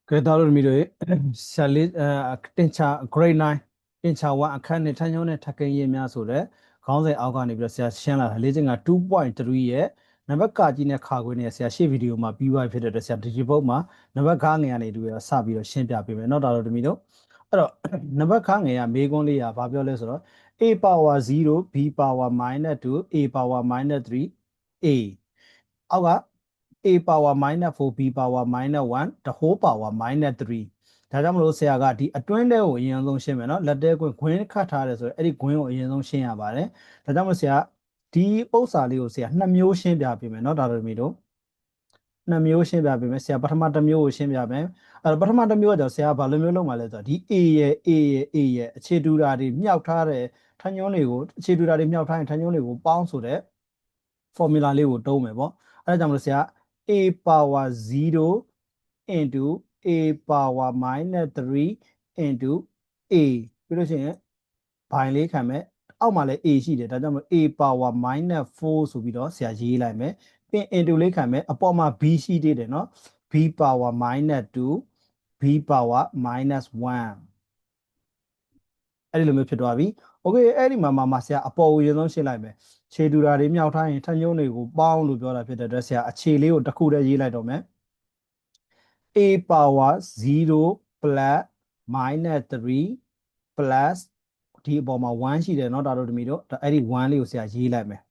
ကဲသားတို့သမီးတွေဆရာလေးတင်ချာ grade 9တင်ချာ1အခန်းနဲ့ထန်းညုံးနဲ့ထပ်ကိန်းရေးများဆိုတဲ့ခေါင်းစဉ်အောက်ကနေပြီးတော့ဆရာရှင်းလာတာလေ့ကျင့်က2.3ရဲ့နံပါတ်ကကြီးနဲ့ခါခွေးနဲ့ဆရာရှေ့ဗီဒီယိုမှာပြီးသွားဖြစ်တဲ့အတွက်ဆရာဒီပုတ်မှာနံပါတ်ခါငယ်ကနေတူရစပြီးတော့ရှင်းပြပေးမယ်เนาะသားတို့သမီးတို့အဲ့တော့နံပါတ်ခါငယ်ကမေးခွန်းလေးကဘာပြောလဲဆိုတော့ a power 0 b power -2 a power -3 a အောက်က a power -4 b power -1 the whole power -3 ဒါကြောင့်မလို့ဆရာကဒီအတွင်းထဲကိုအရင်ဆုံးရှင်းမယ်เนาะလက်တဲခွင်းခွင်းခတ်ထားတယ်ဆိုတော့အဲ့ဒီခွင်းကိုအရင်ဆုံးရှင်းရပါတယ်ဒါကြောင့်မလို့ဆရာဒီပု္ပ္ပစာလေးကိုဆရာနှစ်မျိုးရှင်းပြပေးမယ်เนาะဒါလိုမျိုးတို့နှစ်မျိုးရှင်းပြပေးမယ်ဆရာပထမတစ်မျိုးကိုရှင်းပြမယ်အဲ့တော့ပထမတစ်မျိုးကကြောင့်ဆရာဘာလိုမျိုးလုပ်မှာလဲဆိုတော့ဒီ a ရဲ့ a ရဲ့ a ရဲ့အခြေတူတာတွေမြှောက်ထားတဲ့ထန်းညွှန်းတွေကိုအခြေတူတာတွေမြှောက်ထားရင်ထန်းညွှန်းတွေကိုပေါင်းဆိုတဲ့ formula လေးကိုသုံးမယ်ပေါ့အဲ့ဒါကြောင့်မလို့ဆရာ a power 0 into a power -3 into a ပြီးလို့ရှိရင်ဘိုင်လေးခံမယ်အောက်မှာလည်း a ရှိတယ်ဒါကြောင့်မလို့ a power -4 ဆိုပြီးတော့ဆရာရေးလိုက်မယ်ပြီး into လေးခံမယ်အပေါ်မှာ b ရှိသေးတယ်เนาะ b power -2 b power -1 အဲ့ဒီလိုမျိုးဖြစ်သွားပြီโอเคအဲ့ဒီမှာဆရာအပေါ်ကိုရင်ဆုံးရှင်းလိုက်မယ်ခြေတူတာတွေမြောက်ထားရင်ထန်းညုံးတွေကိုပေါင်းလို့ပြောတာဖြစ်တဲ့အတွက်ဆရာအခြေလေးကိုတစ်ခုတည်းရေးလိုက်တော့မယ် a power 0 plus -3 plus ဒီအပေါ်မှာ1ရှိတယ်เนาะဒါတို့တမီတို့အဲ့ဒီ1လေးကိုဆရာရေးလိုက်မယ်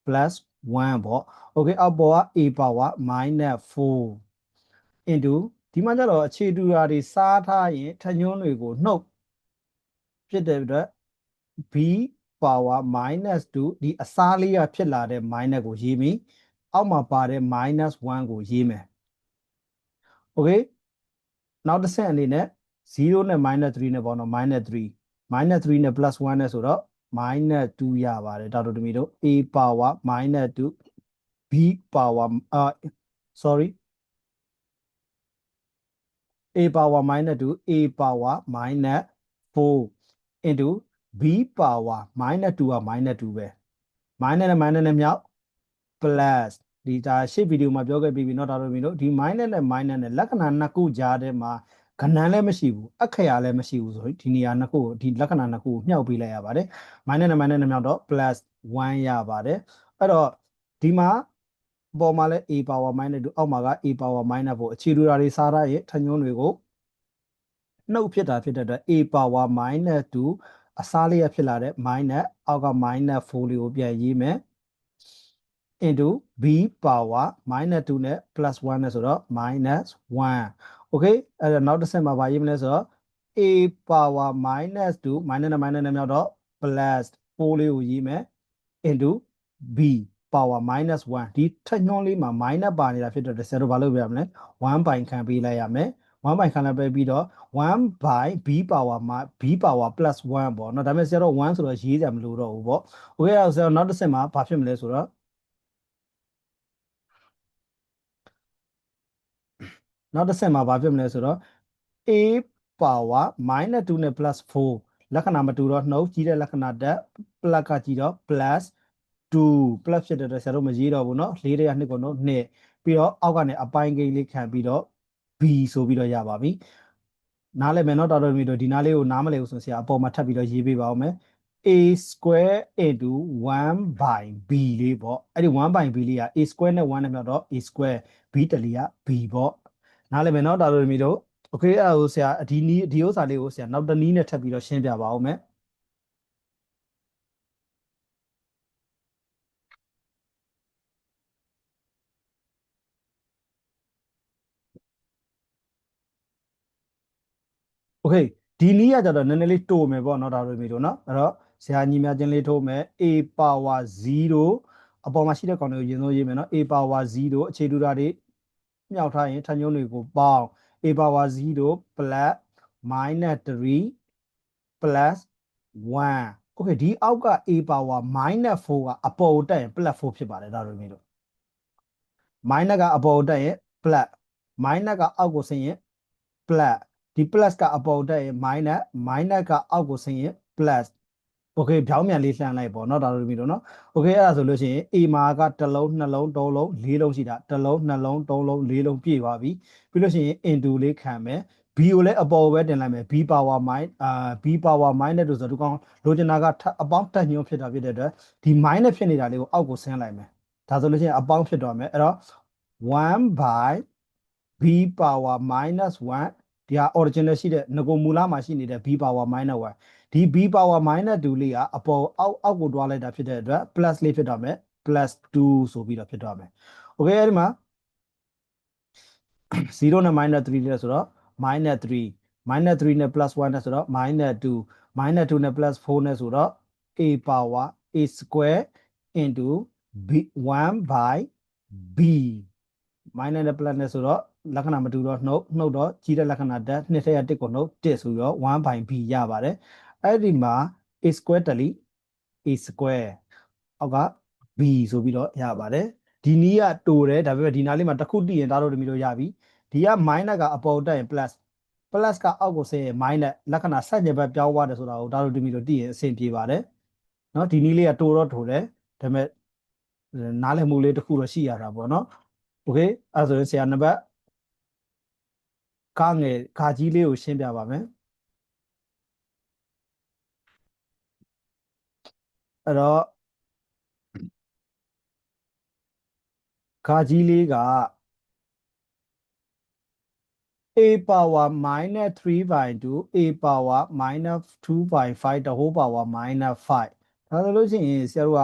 plus 1ပေါ့โอเคအောက်ပေါ်က a power -4 into ဒီမှာကျတော့အခြေတူတာတွေစားထားရင်ထန်းညုံးတွေကိုနှုတ်ဖြစ်တဲ့အတွက် b power -2 ဒီအစားလေးကဖြစ်လာတဲ့ minus ကိုရေးမိအောက်မှာပါတဲ့ -1 ကိုရေးမယ်โอเคနောက်တစ်ဆင့်အနေနဲ့0နဲ့ -3 နဲ့ပေါ့နော် -3 -3 နဲ့ +1 နဲ့ဆိုတော့ -2 ရပါတယ်ဒါတို့တမီတို့ a power -2 b power sorry a power -2 a power -4 into b power -2 က -2 ပဲ minus နဲ့မြောက် plus ဒီဒါရှေ့ဗီဒီယိုမှာပြောခဲ့ပြီးပြီเนาะဒါတို့မီတို့ဒီ minus နဲ့လက္ခဏာနှစ်ခုကြားထဲမှာကဏ္ဍလည်းမရှိဘူးအခရာလည်းမရှိဘူးဆိုရင်ဒီနေရာနှစ်ခုကိုဒီလက္ခဏာနှစ်ခုကိုမြှောက်ပေးလိုက်ရပါတယ် minus နဲ့မြောက်တော့ plus 1 ရပါတယ်အဲ့တော့ဒီမှာပေါ်မှာလဲ a power -2 အောက်မှာက a power -4 အခြေတူတာတွေစားထားရဲ့ထညွန်းတွေကိုနှုတ်ဖြစ်တာဖြစ်တဲ့အတွက် a power -2 အစားလေးရဖြစ်လာတဲ့ minus အောက်က -4 လေးကိုပြန်ရေးမယ် into b power -2 နဲ့ +1 နဲ့ဆိုတော့ -1 okay အဲ့တော့နောက်တစ်ဆင့်မှာဗာရေးမလဲဆိုတော့ a power -2 minus နဲ့မြောက်တော့ +4 လေးကိုရေးမယ် into b power -1 ဒီထက်ညွှန်းလေးမှာ minus ပါနေတာဖြစ်တဲ့ဆရာတို့ဘာလုပ်ပြရမလဲ1 by ခံပေးလိုက်ရမယ်1 by ခံလိုက်ပြီးတော့1 by b power b power +1 ပေါ့เนาะဒါပေမဲ့ဆရာတို့1ဆိုတော့ရေးကြမလို့တော့ဘူးပေါ့โอเคအဲ့တော့ဆရာတို့နောက်တစ်ဆင့်မှာဘာဖြစ်မလဲဆိုတော့နောက်တစ်ဆင့်မှာဘာဖြစ်မလဲဆိုတော့ a power -2 နဲ့ +4 လက္ခဏာမတူတော့နှုတ်ကြီးတဲ့လက္ခဏာတက် plus ကကြီးတော့ +2 plus ဖြစ်တဲ့အတွက်ဆရာတို့မရေးတော့ဘူးเนาะ4တဲ့က2ကိုတော့2ပြီးတော့အောက်ကနေအပိုင်းကိန်းလေးခံပြီးတော့ b ဆိုပြီးတော့ရပါပြီနားလည်မယ်เนาะတော်တော်မျိုးတို့ဒီနားလေးကိုနားမလည်ဘူးဆိုရင်ဆရာအပေါ်မှာထပ်ပြီးတော့ရေးပေးပါဦးမယ် a square into 1 by b လေးပေါ့အဲ့ဒီ1 by b လေးက a square နဲ့1နဲ့မြောက်တော့ a square b တလီက b ပေါ့နားလည်မယ်เนาะတော်တော်မျိုးတို့โอเคအဲ့ဒါကိုဆရာဒီဥစ္စာလေးကိုဆရာနောက်တစ်နည်းနဲ့ထပ်ပြီးတော့ရှင်းပြပါဦးမယ်โอเคဒီနည်းကကြတော့နည်းနည်းလေးတိုမယ်ပေါ့เนาะဒါလိုမျိုးတို့เนาะအဲ့တော့ဆရာညီမချင်းလေးထိုးမယ် a power 0အပေါ်မှာရှိတဲ့ကောင်တွေကိုရင်ဆုံးရေးမယ်เนาะ a power 0အခြေတူတာတွေမြောက်ထားရင်ထညုံးတွေကိုပေါင်း a power 0 plus -3 plus 1 okay ဒီအောက်က a power -4 ကအပေါ်ကိုတက်ရင် +4 ဖြစ်ပါတယ်ဒါလိုမျိုးတို့ minus ကအပေါ်ကိုတက်ရင် plus minus ကအောက်ကိုဆင်းရင် plus ဒီ plus ကအပေါ်တက်ရင် minus ကအောက်ကိုဆင်းရင် plus okay ပြောင်းပြန်လေးလှမ်းလိုက်ပေါ့เนาะဒါတို့သမီးတို့เนาะ okay အဲ့ဒါဆိုလို့ရှိရင် A မှာကတစ်လုံးနှလုံးသုံးလုံးလေးလုံးရှိတာတစ်လုံးနှလုံးသုံးလုံးလေးလုံးပြည့်သွားပြီပြီးလို့ရှိရင် into လေးခံမယ် B ကိုလည်းအပေါ်ပဲတင်လိုက်မယ် B power minus B power minus လို့ဆိုတော့ဒီကောင်လိုချင်တာကအပေါင်းတက်ညွှန်းဖြစ်တာဖြစ်တဲ့အတွက်ဒီ minus ဖြစ်နေတာလေးကိုအောက်ကိုဆင်းလိုက်မယ်ဒါဆိုလို့ရှိရင်အပေါင်းဖြစ်သွားမယ်အဲ့တော့1 by B power minus 1ဒီဟာ original ရှိတဲ့ငကိုမူလမှာရှိနေတဲ့ B power minus 1ဒီ B power minus 2လေးကအပေါ်အောက်ကိုတွားလိုက်တာဖြစ်တဲ့အတွက် plus လေးဖြစ်တော့မယ် plus 2ဆိုပြီးတော့ဖြစ်တော့မယ် okay အဲ့ဒီမှာ0နဲ့ minus 3လဲဆိုတော့ minus 3 minus 3နဲ့ plus 1နဲ့ဆိုတော့ minus 2 minus 2နဲ့ plus 4နဲ့ဆိုတော့ a power a square into b 1 by b minus နဲ့ plus နဲ့ဆိုတော့လက္ခဏာမတူတော့နှုတ်တော့ကြီးတဲ့လက္ခဏာတက်နှစ်ထက်ရတစ်ကိုနှုတ်တစ်ဆိုတော့1 by b ရပါတယ်အဲ့ဒီမှာ a square တလီ a square အောက်က b ဆိုပြီးတော့ရပါတယ်ဒီနည်းကတိုတယ်ဒါပေမဲ့ဒီနားလေးမှာတစ်ခုတည်ရင်ဒါတို့တမီလို့ရပြီဒီက minus ကအပေါ်တက်ရင် plus ကအောက်ကိုဆင်းရင် minus လက္ခဏာဆက်ညဘက်ပြောင်းသွားတယ်ဆိုတာကိုဒါတို့တမီလို့တည်ရင်အဆင်ပြေပါတယ်เนาะဒီနည်းလေးကတိုတော့တိုတယ်ဒါပေမဲ့နားလည်မှုလေးတစ်ခုတော့ရှိရတာပေါ့เนาะโอเคအဲ့ဆိုရင်ဆရာနံပါတ်ကငယ်ခါကြီးလေးကိုရှင်းပြပါမယ်အဲ့တော့ခါကြီးလေးကa power minus 3 by 2 a power minus 2 by 5 the whole power minus 5ဒါဆိုလို့ရှိရင်ဆရာတို့က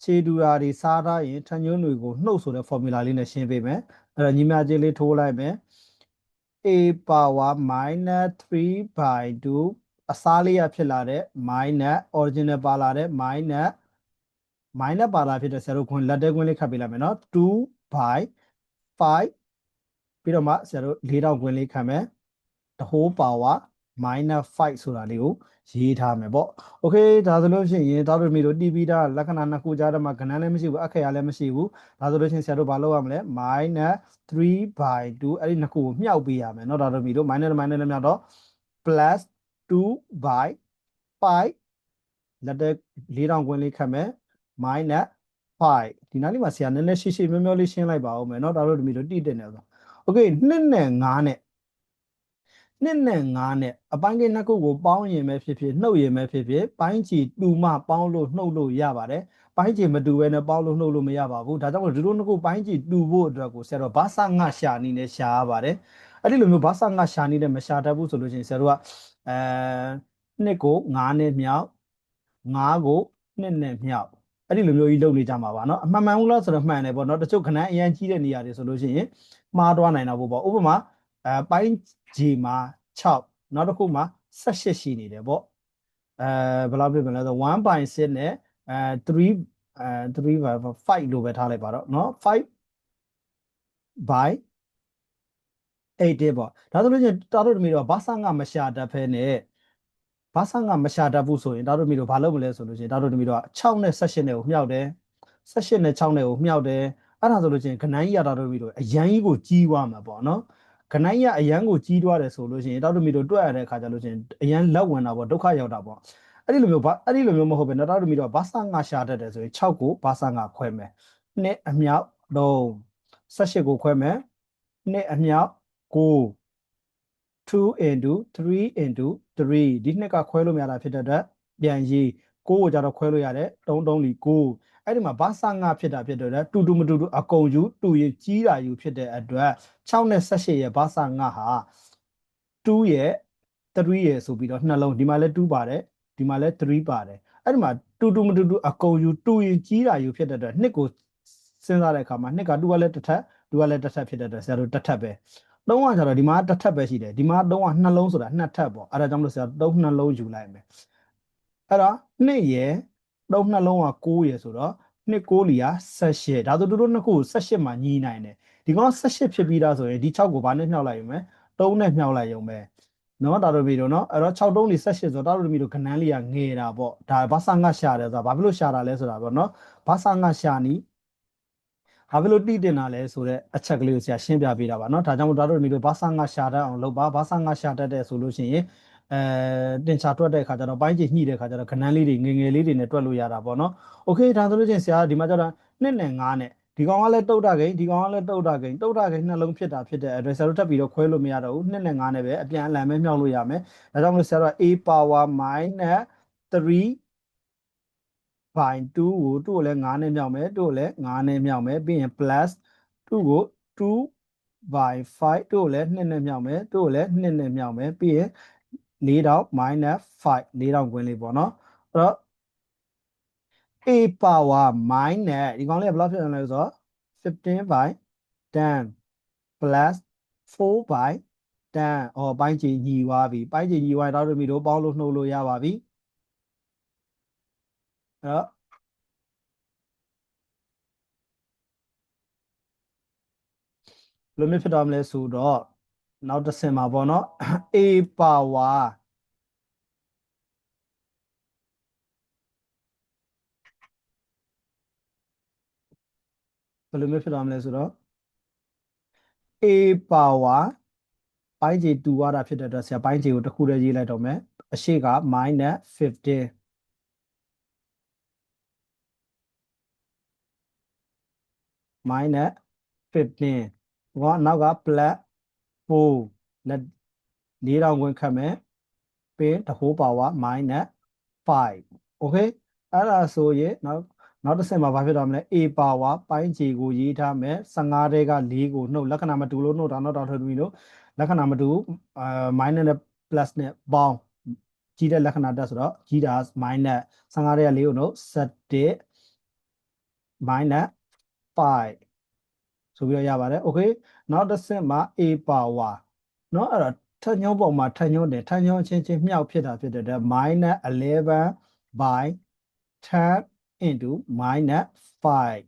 ခြေတူတာတွေစားထားရင်ထညွန်းတွေကိုနှုတ်ဆိုတဲ့ formula လေးနဲ့ရှင်းပေးမယ်အဲ့တော့ညီမချင်းလေးထိုးလိုက်မယ် a power minus 3 by 2အစားလေးရဖြစ်လာတဲ့ minus original ပါလာတဲ့ minus ပါလာဖြစ်တဲ့ဆရာတို့ခွန်းလက်တဲခွန်းလေးခတ်ပေးလိုက်မယ်နော်2 by 5ပြီးတော့မှဆရာတို့4000ခွင်းလေးခံမယ် the whole power minus 5ဆိုတာလေးကိုရေးထားမယ်ပေါ့ okay ဒါဆိုလို့ရှိရင်သားတို့မိတို့တီးပြီးသားလက္ခဏာနှစ်ခုကြားထဲမှာကဏ္ဍလည်းမရှိဘူးအခရာလည်းမရှိဘူးဒါဆိုလို့ရှိရင်ဆရာတို့ဘာလုပ်ရမလဲ minus 3 by 2အဲ့ဒီနှစ်ခုကိုမြှောက်ပေးရမယ်เนาะဒါတို့မိတို့ minus နဲ့မြှောက်တော့ plus 2 by 5လက်တဲ့4000ခွင်းလေးခတ်မယ် minus 5ဒီနားလေးမှာဆရာနည်းနည်းရှင်းမျောလေးရှင်းလိုက်ပါဦးမယ်เนาะဒါတို့မိတို့တိတင်တယ်ဆိုokay 2နဲ့5နဲ့2နဲ့5နဲ့အပိုင်းကိနှစ်ခုကိုပေါင်းရင်ပဲဖြစ်ဖြစ်နှုတ်ရင်ပဲဖြစ်ဖြစ်ပိုင်းချီတူမှပေါင်းလို့နှုတ်လို့ရပါတယ်ပိုင်းချီမတူဘဲနဲ့ပေါင်းလို့နှုတ်လို့မရပါဘူးဒါကြောင့်မို့ဒီလိုနှစ်ခုပိုင်းချီတူဖို့အတွက်ကိုဆရာတို့ဘာသာငါရှာနည်းနဲ့ရှာရပါတယ်အဲ့ဒီလိုမျိုးဘာသာငါရှာနည်းနဲ့မရှာတတ်ဘူးဆိုလို့ရှိရင်ဆရာတို့ကနှစ်ကို9နဲ့မြောက်9ကို2နဲ့မြောက်အဲ့ဒီလိုမျိုးကြီးလုပ်နေကြမှာပါเนาะအမှန်မှန်ဘူးလားဆိုတော့မှန်တယ်ပေါ့เนาะတချို့ခဏအရင်ကြီးတဲ့နေရာတွေဆိုလို့ရှိရင်မှားသွားနိုင်တာပေါ့ဥပမာပိုင်းG မှာ6နောက်တစ်ခုမှာ18ရှိနေတယ်ပေါ့ဘယ်လောက်ပြမလဲဆို1.6နဲ့3 3 by 5လို့ပဲထားလိုက်ပါတော့เนาะ5 by 8ပေါ့ဒါဆိုလို့ချင်းတာတို့တမီတော့ဘာသာငါမရှာတတ်ဖဲနဲ့ဘာသာငါမရှာတတ်ဘူးဆိုရင်တာတို့တမီတော့ဘာလုပ်မလဲဆိုလို့ချင်းတာတို့တမီတော့6နဲ့18နဲ့ကိုမြှောက်တယ်18နဲ့6နဲ့ကိုမြှောက်တယ်အဲ့ဒါဆိုလို့ချင်းခဏကြီးရတာတို့တမီတော့အရန်ကြီးကိုကြီးသွားမှာပေါ့เนาะခဏကြီးကအရန်ကိုကြီးသွားတယ်ဆိုလို့ရှိရင်တောက်တမီတို့တွက်ရတဲ့အခါကျလို့ရှိရင်အရန်လက်ဝင်တာပေါ့ဒုက္ခရောက်တာပေါ့အဲ့ဒီလိုမျိုးမဟုတ်ပဲတောက်တမီတို့ဘာသာငါရှာတတ်တယ်ဆိုရင်6ကိုဘာသာငါခွဲမယ်2အမြောက်3 18ကိုခွဲမယ်2အမြောက်9 2 into 3 into 3ဒီနှစ်ကခွဲလို့မရတာဖြစ်တဲ့အတွက်ပြန်ရေး9ကိုကြတော့ခွဲလို့ရတယ်3 3လီ9အဲ့ဒီမှာဘာသာငါဖြစ်တာဖြစ်တဲ့အတွက်တူမတူအကုန်ယူတူရင်ကြီးတာယူဖြစ်တဲ့အတွက်6နဲ့18ရဲ့ဘာသာငါဟာ2ရဲ့3ရဲ့ဆိုပြီးတော့နှလုံးဒီမှာလည်း2ပါတယ်ဒီမှာလည်း3ပါတယ်အဲ့ဒီမှာတူမတူအကုန်ယူတူရင်ကြီးတာယူဖြစ်တဲ့အတွက်နှစ်ကိုစဉ်းစားတဲ့အခါမှာနှစ်က2ကလည်းတစ်ထပ်2ကလည်းတစ်ထပ်ဖြစ်တဲ့အတွက်ဆရာတို့တစ်ထပ်ပဲ3ကကျတော့ဒီမှာတစ်ထပ်ပဲရှိတယ်ဒီမှာ3ကနှလုံးဆိုတာ2ထပ်ပေါ့အဲ့ဒါကြောင့်မလို့ဆရာ3နှလုံးယူလိုက်မယ်အဲ့တော့2ရဲ့3နှလုံးက9ရဲ့ဆိုတော့2 9လီက18ဒါဆိုတို့နှစ်ခုကို18မှာညီးနိုင်တယ်ဒီကောင်18ဖြစ်ပြီးသားဆိုရင်ဒီ6ကိုဘာနဲ့မြှောက်လိုက်ရုံပဲ3နဲ့မြှောက်လိုက်ရုံပဲနော်ဒါတို့ပြီတော့နော်အဲ့တော့6 3လီ18ဆိုတော့ဒါတို့ပြီတော့ခဏန်းလေးကငယ်တာပေါ့ဒါဘာသာငါရှာတယ်ဆိုတာဘာဖြစ်လို့ရှာတာလဲဆိုတာပေါ့နော်ဘာသာငါရှာနီးဘာဖြစ်လို့တိတင်တာလဲဆိုတော့အချက်ကလေးကိုဆရာရှင်းပြပေးတာပါเนาะဒါကြောင့်မို့ဒါတို့မျိုးဘာသာငါရှာတတ်အောင်လုပ်ပါဘာသာငါရှာတတ်တဲ့ဆိုလို့ရှိရင် တင်ချတွက်တဲ့ခါကျတော့ပိုင်းခြေညှိတဲ့ခါကျတော့ခဏန်းလေးတွေငယ်ငယ်လေးတွေနဲ့တွက်လို့ရတာပေါ့နော်โอเคဒါဆိုလို့ချင်းဆရာဒီမှာကျတော့2နဲ့5နဲ့ဒီကောင်ကလည်းတုတ်တာဂိမ်းဒီကောင်ကလည်းတုတ်တာဂိမ်းနှလုံးဖြစ်တာဖြစ်တဲ့အတွက်ဆရာတို့ထပ်ပြီးတော့ခွဲလို့မရတော့ဘူး2နဲ့5နဲ့ပဲအပြန်အလှန်ပဲမြောက်လို့ရမယ်ဒါကြောင့်မလို့ဆရာတို့ a power minus 3 by 2ကို2ကိုလည်း9နဲ့မြောက်မယ်2ကိုလည်း9နဲ့မြောက်မယ်ပြီးရင် plus 2ကို2 by 5 2ကိုလည်း2နဲ့မြောက်မယ်2ကိုလည်း2နဲ့မြောက်မယ်ပြီးရင်4တောင် minus 5 4တောင်ခွင်းလေးပေါ့နော်အဲ့တော့ a power minus ဒီကောင်လေးကဘယ်လောက်ဖြစ်နေလဲဆိုတော့15 by 10 plus 4 by 10ပိုင်းခြေညီသွားပြီပိုင်းခြေညီသွားတော့တို့မီတို့ပေါင်းလို့နှုတ်လို့ရပါပြီအဲ့တော့ဘယ်လိုမျိုးဖြစ်သွားမလဲဆိုတော့နောက်တစ်ဆင့်မှာပေါ့နော် a power ဘယ်လိုမျိုးဖြစ်သွားမလဲဆိုတော့ a power ပိုင်းခြေတူသွားတာဖြစ်တဲ့အတွက်ဆရာပိုင်းခြေကိုတစ်ခုတည်းရေးလိုက်တော့မယ်အရှိက minus 15 minus 15ဟောနောက်က plus 4လက်4တောင်ခွင်းခတ်မယ်ပြီး the whole power minus 5 okay အဲ့ဒါဆိုရင်နောက်တစ်ဆင့်မှာဘာဖြစ်သွားမလဲ a power ပိုင်းခြေကိုရေးထားမယ်15တဲက4ကိုနှုတ်လက္ခဏာမတူလို့နှုတ်တာနောက်တော့ထပ်ပြီးလို့လက္ခဏာမတူminus နဲ့ plus နဲ့ပေါင်းကြီးတဲ့လက္ခဏာတက်ဆိုတော့ကြီးတာ minus 15တဲက4ကိုနှုတ်17 minus 5ဆိုပြီးတော့ရပါတယ် okay နောက်တစ်ဆင့်မှာ a power เนาะအဲ့တော့ထပ်ညုံးပုံမှာထပ်ညုံးတယ်ထပ်ညုံးချင်းချင်းမြောက်ဖြစ်တာဖြစ်တဲ့အတွက် minus 11 by 10 into minus 5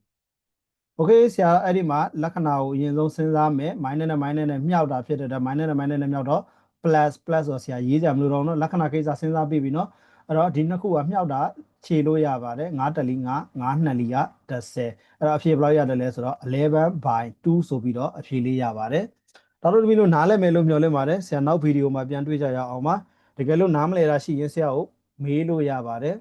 okay ဆရာအဲ့ဒီမှာလက္ခဏာကိုအရင်ဆုံးစဉ်းစားမယ် minus နဲ့ minus နဲ့မြောက်တာဖြစ်တဲ့အတွက် minus နဲ့ minus နဲ့မြောက်တော့ plus ဆိုဆရာရေးကြမလို့တော့เนาะလက္ခဏာကိစ္စစဉ်းစားပြီးပြီเนาะအဲ့တော့ဒီနှစ်ခုကမြောက်တာခြေလို့ရပါတယ်9တလီ9 9နှစ်လီက10အဲ့တော့အဖြေဘယ်လောက်ရတယ်လဲဆိုတော့11 by 2ဆိုပြီးတော့အဖြေလေးရပါတယ်တော်တော်တမီလို့နားလည်မယ်လို့မျှော်လင့်ပါတယ်ဆရာနောက်ဗီဒီယိုမှာပြန်တွေ့ကြရအောင်ပါတကယ်လို့နားမလည်တာရှိရင်ဆရာကိုမေးလို့ရပါတယ်